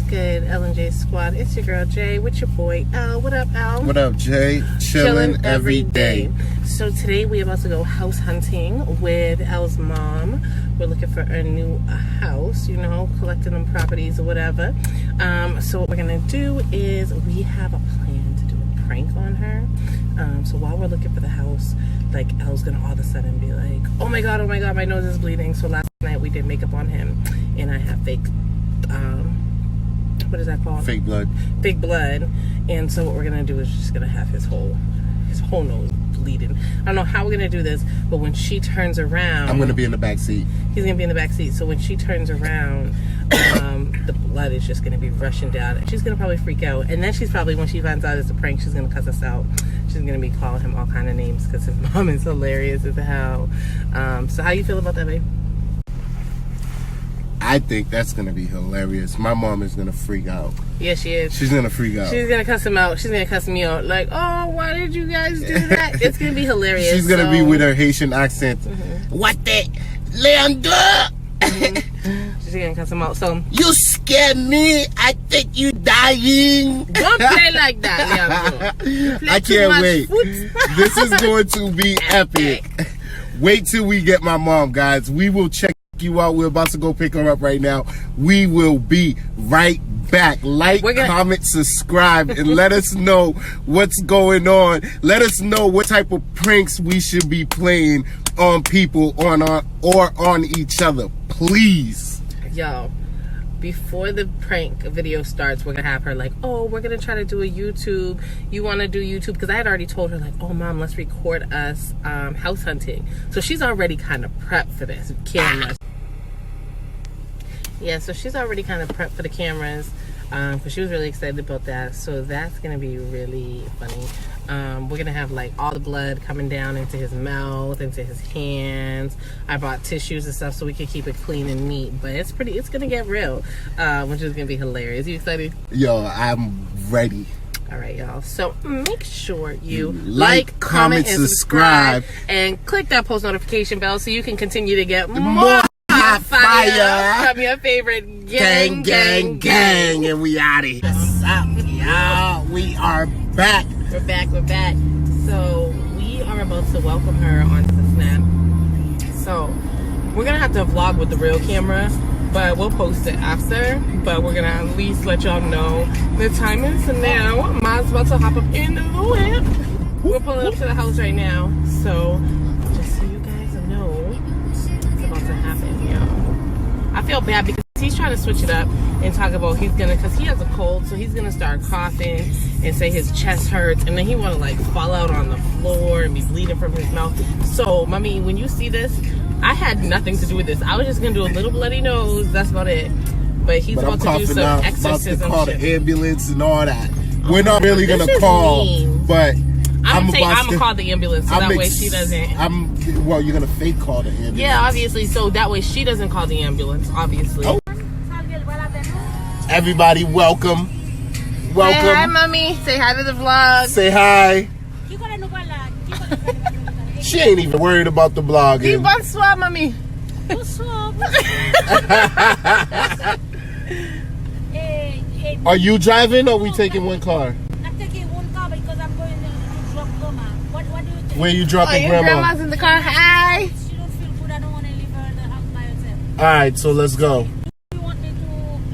good, L&J squad? It's your girl Jay with your boy L. What up, L? What up, Jay? Chilling every day. So today we're about to go house hunting with L's mom. We're looking for a new house, you know, collecting them properties or whatever. So what we're gonna do is we have a plan to do a prank on her. So while we're looking for the house, like L's gonna all of a sudden be like, oh my god, my nose is bleeding. So last night we did makeup on him, and I have fake what is that called? Fake blood. Fake blood. And so what we're gonna do is just gonna have his whole nose bleeding. I don't know how we're gonna do this, but when she turns around, I'm gonna be in the back seat. He's gonna be in the back seat. So when she turns around, the blood is just gonna be rushing down. She's gonna probably freak out, and then she's probably, when she finds out it's a prank, she's gonna cuss us out. She's gonna be calling him all kind of names because his mom is hilarious as hell. So how you feel about that, babe? I think that's gonna be hilarious. My mom is gonna freak out. Yeah, she is. She's gonna freak out. She's gonna cuss him out. She's gonna cuss me out. Like, oh, why did you guys do that? It's gonna be hilarious. She's gonna be with her Haitian accent. What the Leandro? She's gonna cuss him out. So you scared me. I think you dying. Don't play like that, Leandro. I can't wait. This is going to be epic. Wait till we get my mom, guys. We will check you out. We're about to go pick her up right now. We will be right back. Like, comment, subscribe, and let us know what's going on. Let us know what type of pranks we should be playing on people, or on each other, please. Yo, before the prank video starts, we're gonna have her like, oh, we're gonna try to do a YouTube. You want to do YouTube? Because I had already told her like, oh mom, let's record us house hunting. So she's already kind of prepped for this camera. Yeah, so she's already kind of prepped for the cameras because she was really excited about that. So that's gonna be really funny. We're gonna have like all the blood coming down into his mouth, into his hands. I brought tissues and stuff so we can keep it clean and neat. But it's gonna get real, which is gonna be hilarious. You excited? Yo, I'm ready. All right, y'all. So make sure you like, comment, and subscribe, and click that post notification bell so you can continue to get more fire from your favorite gang. And we out of here. What's up, y'all? We are back. We're back. So we are about to welcome her onto the Snap. So we're gonna have to vlog with the real camera, but we'll post it after. But we're gonna at least let y'all know the time is now. Ma's about to hop up in the whip. We're pulling up to the house right now. So just so you guys know what's about to happen, yo. I feel bad because he's trying to switch it up and talk about because he has a cold, so he's gonna start coughing and say his chest hurts, and then he wanna like fall out on the floor and be bleeding from his mouth. So mommy, when you see this, I had nothing to do with this. I was just gonna do a little bloody nose, that's about it. But he's about to do some exorcism. About to call the ambulance and all that. We're not really gonna call, but I'm gonna call the ambulance so that way she doesn't. Well, you're gonna fake call the ambulance. Yeah, obviously, so that way she doesn't call the ambulance, obviously. Oh. Everybody, welcome. Say hi, mommy. Say hi to the vlog. Say hi. She ain't even worried about the vlogging. Bonsoir, mommy. Are you driving or are we taking one car? I'm taking one car because I'm going to drop Grandma. What do you think? Where you dropping Grandma? Grandma's in the car. Hi. She don't feel good. I don't want to leave her in the house by herself. Alright, so let's go. You want me to...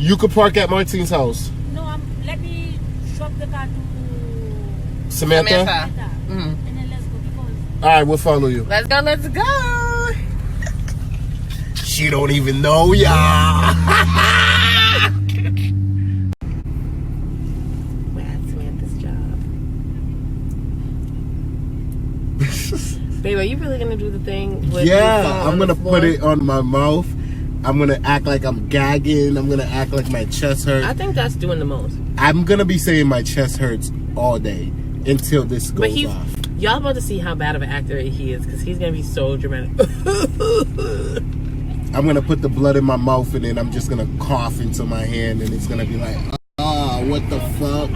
You could park at Martine's house. No, let me drop the car to... Samantha? And then let's go because... Alright, we'll follow you. Let's go. She don't even know, y'all. We're at Samantha's job. Babe, are you really gonna do the thing with I'm gonna put it on my mouth. I'm gonna act like I'm gagging. I'm gonna act like my chest hurts. I think that's doing the most. I'm gonna be saying my chest hurts all day until this goes off. Y'all about to see how bad of an actor he is because he's gonna be so dramatic. I'm gonna put the blood in my mouth and then I'm just gonna cough into my hand and it's gonna be like, what the fuck?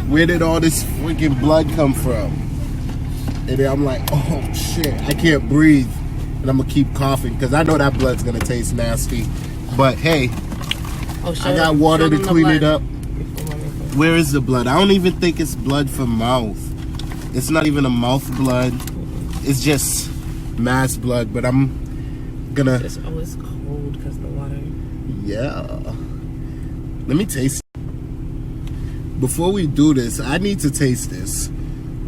Where did all this freaking blood come from? And then I'm like, oh shit, I can't breathe. And I'm gonna keep coughing because I know that blood's gonna taste nasty. But hey, Oh, I got water to clean it up. Before mommy goes. Where is the blood? I don't even think it's blood from mouth. It's not even a mouth blood. It's just mass blood, but I'm gonna... It's always cold because the water. Yeah. Let me taste it. Before we do this, I need to taste this.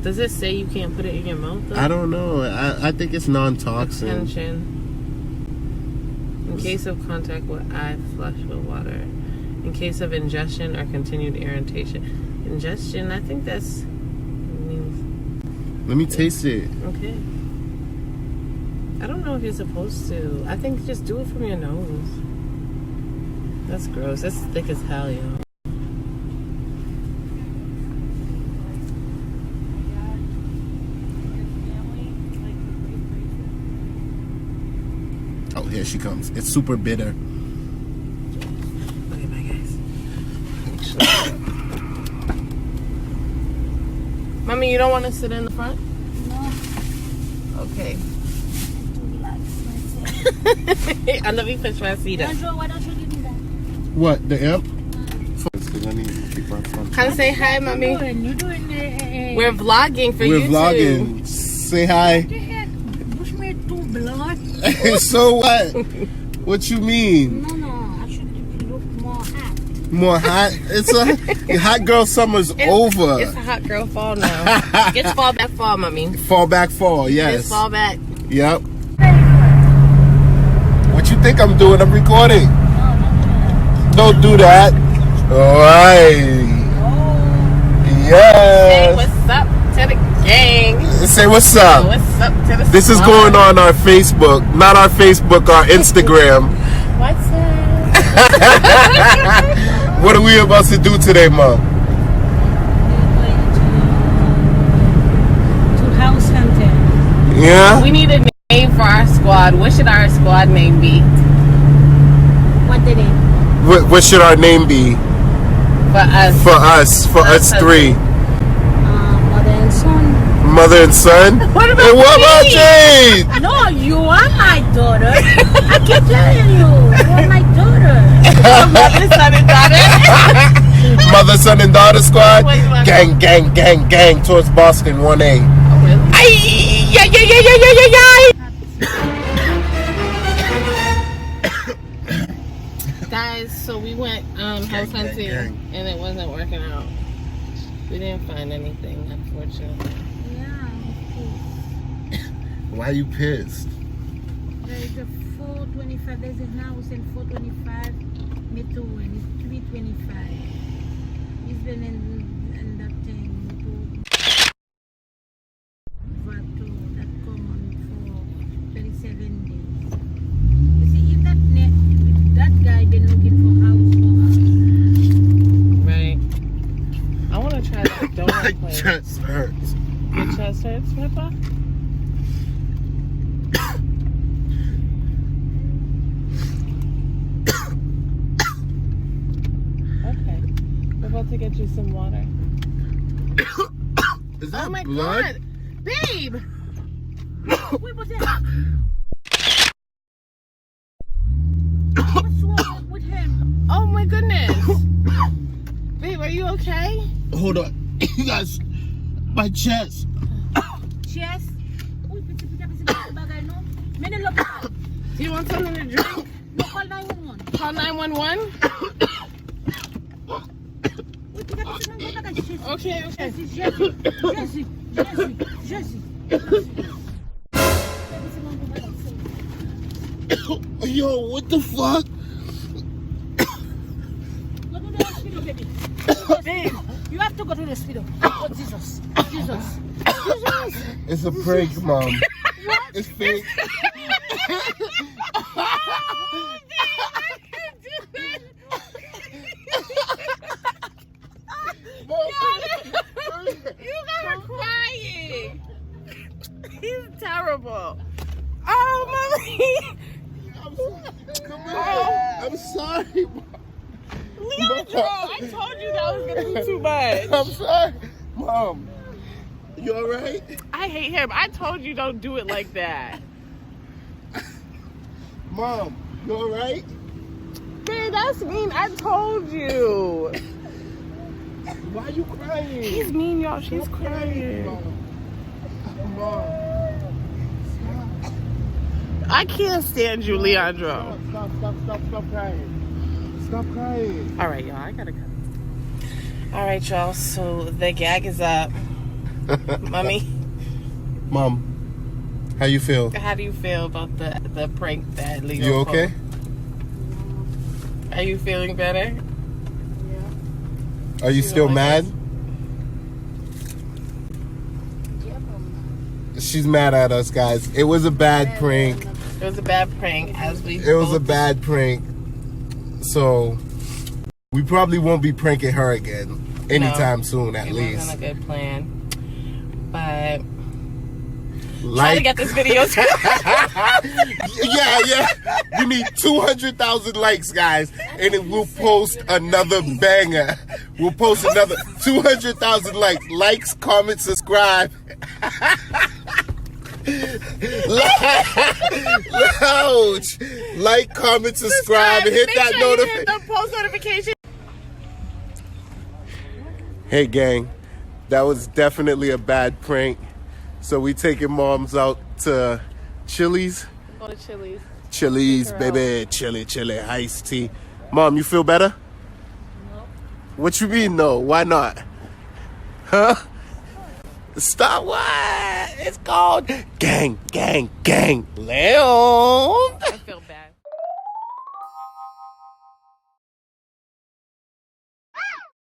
Does it say you can't put it in your mouth, though? I don't know. I think it's non-toxin. Attention. In case of contact with eye, flush with water. In case of ingestion or continued irritation. Ingestion, I think that's... means... Let me taste it. Okay. I don't know if you're supposed to. I think just do it from your nose. That's gross. That's thick as hell, yo. Oh, here she comes. It's super bitter. Okay, bye, guys. Mommy, you don't want to sit in the front? No, Okay. to relax myself. I love you, fish my seat. Andrew, why don't you give me that? What? The imp? I need to keep our phone. Come say hi, mommy. You're doing We're vlogging for We're YouTube. vlogging. Say hi. What the heck? Bush me too blood. So what? What you mean? No, I should look more hot. More hot? It's a hot girl summer's over. It's a hot girl fall now. It's fall back fall, mommy. Fall back fall, yes. It's fall back. Yep. What you think I'm doing? I'm recording. Don't do that. Alright. Hey, Yes. what's up to the gang? Say what's up. What's up to the This is squad? going on our Facebook. Not our Facebook, our Instagram. What's up? What are we about to do today, Mom? We're going to house hunting. Yeah? We need a name for our squad. What should our squad name be? What the name? What should our name be? For us. For us three. Mother and son. Mother and son? What about And what about me? Jade? No, you are my daughter. I keep telling you, you are my daughter. Mother, son, and daughter. Mother, son, and daughter squad? What do you want? Gang towards Boston 1A. Oh, really? Ay, yeah. Guys, so we went house hunting gang. and it wasn't working out. We didn't find anything, unfortunately. Yeah, Why you pissed? there is a 425. There's a house in 425. Me too, and it's 325. He's been in that thing. Vato that come on for 27 days. You see, if that guy been looking for house for us. Right. I want to try the My donut place. chest hurts. Your chest hurts, Peppa? Okay. We're about to get you some water. Is that Oh my blood? god! Babe! Wait, what's that? What's wrong with him? Oh my goodness! Babe, are you okay? Hold on. You guys, my chest. Chest? Uy, piti bagay, no? Mene look at. Do you want something to drink? No, call 911. Call 911? Uy, piti bagay, Jesse. Okay. Jesse. Yo, what the fuck? Go to the hospital, baby. Babe, you have to go to the hospital. Oh, Jesus. It's a prank, Mom. It's fake. You got her crying. He's terrible. Oh, mommy. Come here. I'm sorry, Mom. Leandro, I told you that was gonna be too much. I'm sorry. Mom, you alright? I hate him. I told you don't do it like that. Mom, you alright? Babe, that's mean. I told you. Why are you crying? She's mean, y'all. She's crying. Mom. I can't stand you, Leandro. Stop crying. Stop crying. All right, y'all. I gotta cut. All right, y'all. So the gag is up. Mommy, Mom, how you feel? how do you feel about the prank that Leo You okay? pulled? Are you feeling better? Are you still like mad? She's mad at us, guys. It was a bad prank. It was a bad prank, as we. It was a bad prank. So we probably won't be pranking her again anytime soon, at It least. wasn't a good plan, but try to Like, get this video. yeah. We need 200,000 likes, guys, and it will post another banger. We'll post another 200,000 likes. Likes, comment, subscribe. Ouch. Like, comment, subscribe, and hit Make that sure you notification. hit the post notification. Hey gang, that was definitely a bad prank. So we taking moms out to Chili's. Go to Chili's. Chili's, Take her baby. Chili, iced tea. Mom, you feel better? No. What you mean no? Why not? Huh? Stop what? It's called Gang, Leon. I feel bad.